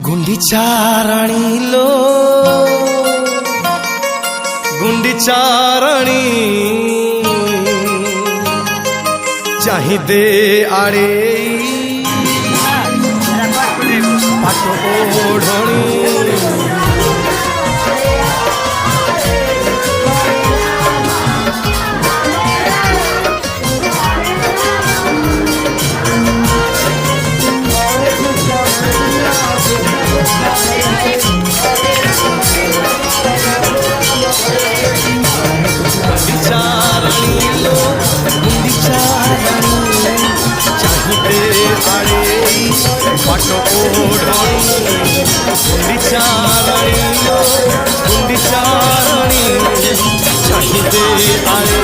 गुंडीचा राणी लो गुंडीचा राणी चाहिदे आड़े पाट ओढ़णी पाट ओढ़णी गुंडीचा राणी चाहिदे आड़े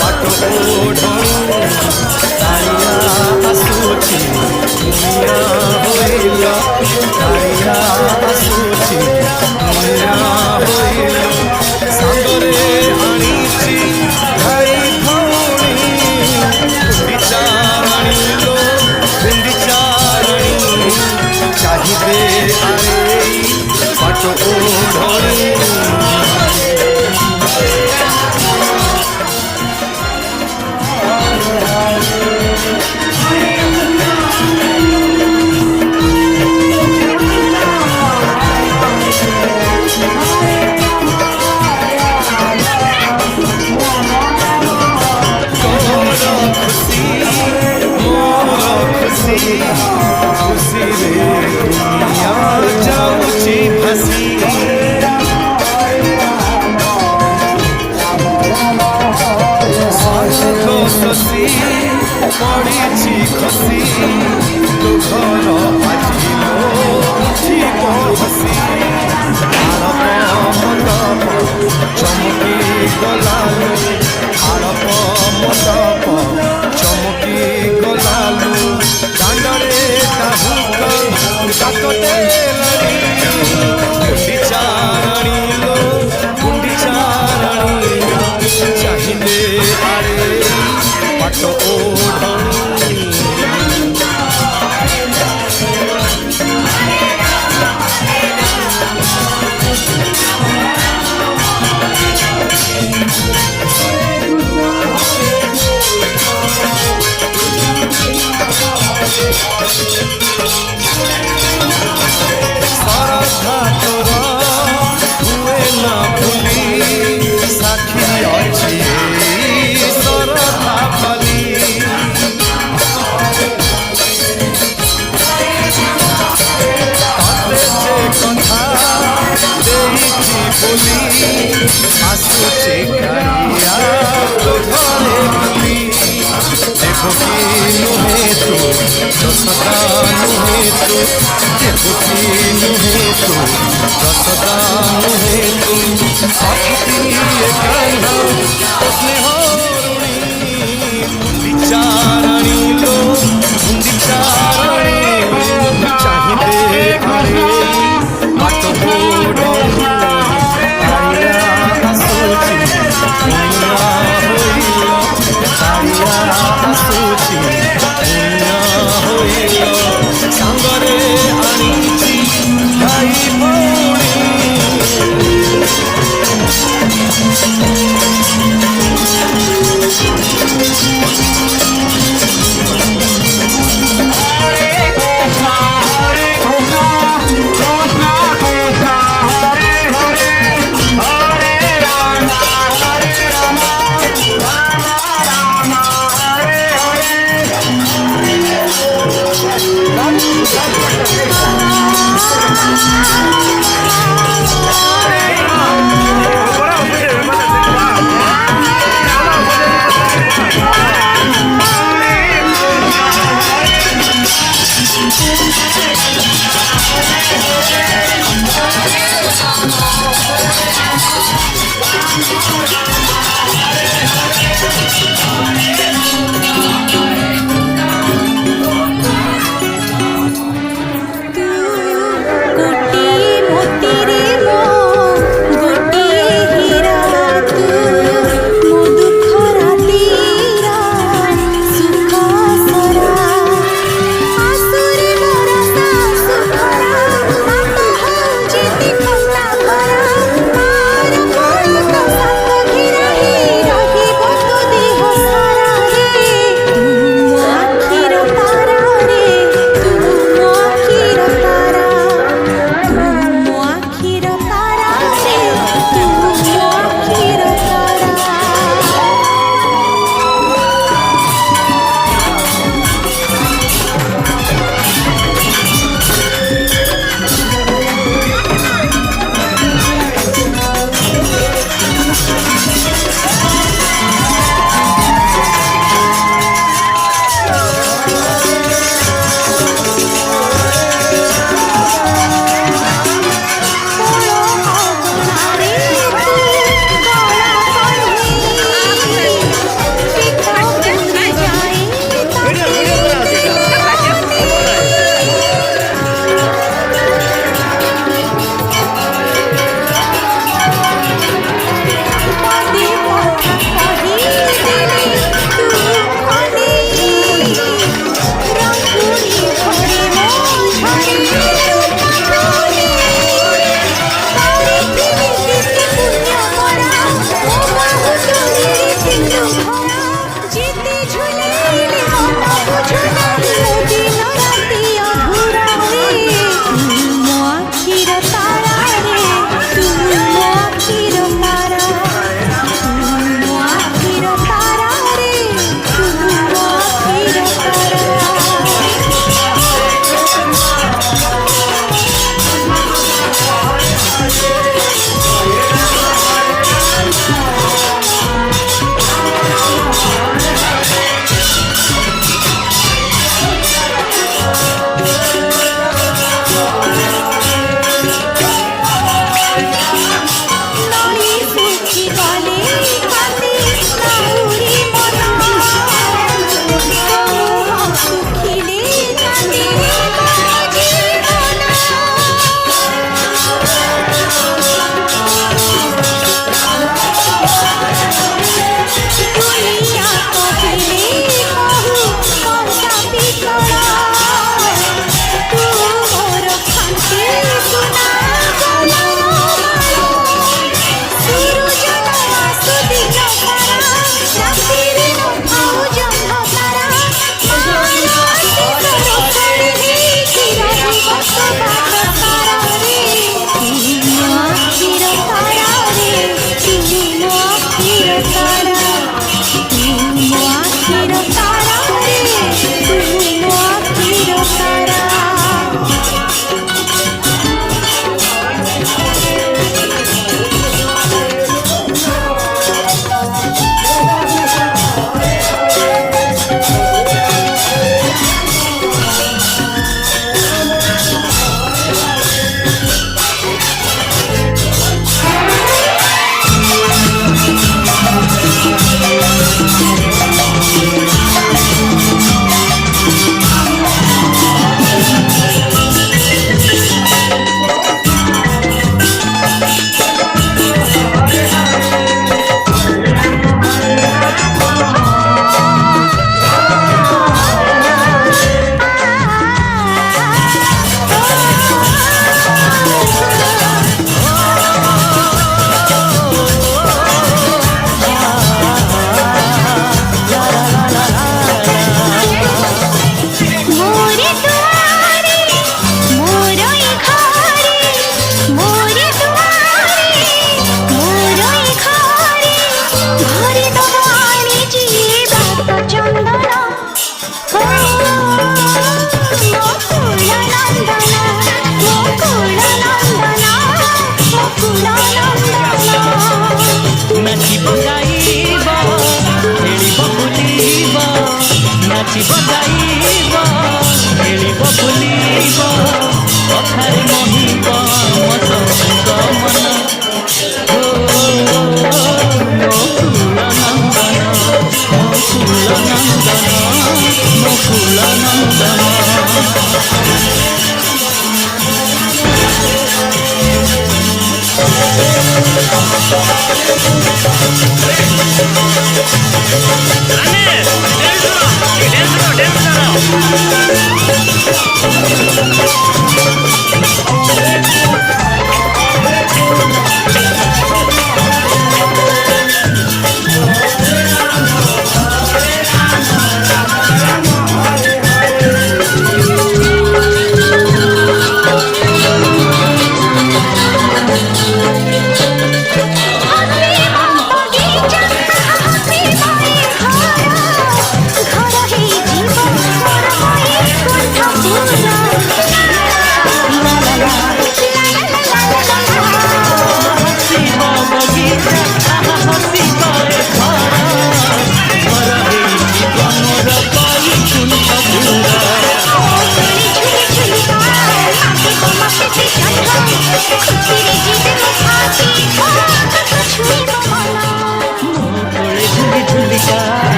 पाट ओढ़णी तारिया आसूची दुनिया होइला तारिया आसूची दुनिया होइला सांगरे आनीची भाई भौणी गुंडीचा राणी लो गुंडीचा चाहिदे आड़े पाट ओढ़णी खुशी रे दुनिया जाऊची फसी स्वार्थ शशी पड़ी खसी तो घर आजिलो उठिब हसी आड़प मडप चमकी गलालु आड़प मडप चमकी गलालु दांडरे दाहुक डाकते लड़ी गुंडीचा राणी लो गुंडीचा राणी चाहिदे आड़े पाट ओढ़णी श्रद्धा तोर हुए ना भूली साखी अच्छी श्रद्धा बली ताते जे कथा देइछि बोली आसुछि गाड़िया तो घरे बुली देखी नुहे तू जसदा नुहे तू देखी नुहे तू जसदा नुहे तू अखती कान्हा तो स्नेहरुणी गुंडीचा राणी लो गुंडीचा राणी चाहिदे आड़े पाट ओढ़णी तारिया आसूची दुनिया होइला तारिया आसूची दुनिया होइला सांगरे आनीची भाई भौणी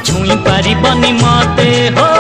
छुई पारिबनी मते हो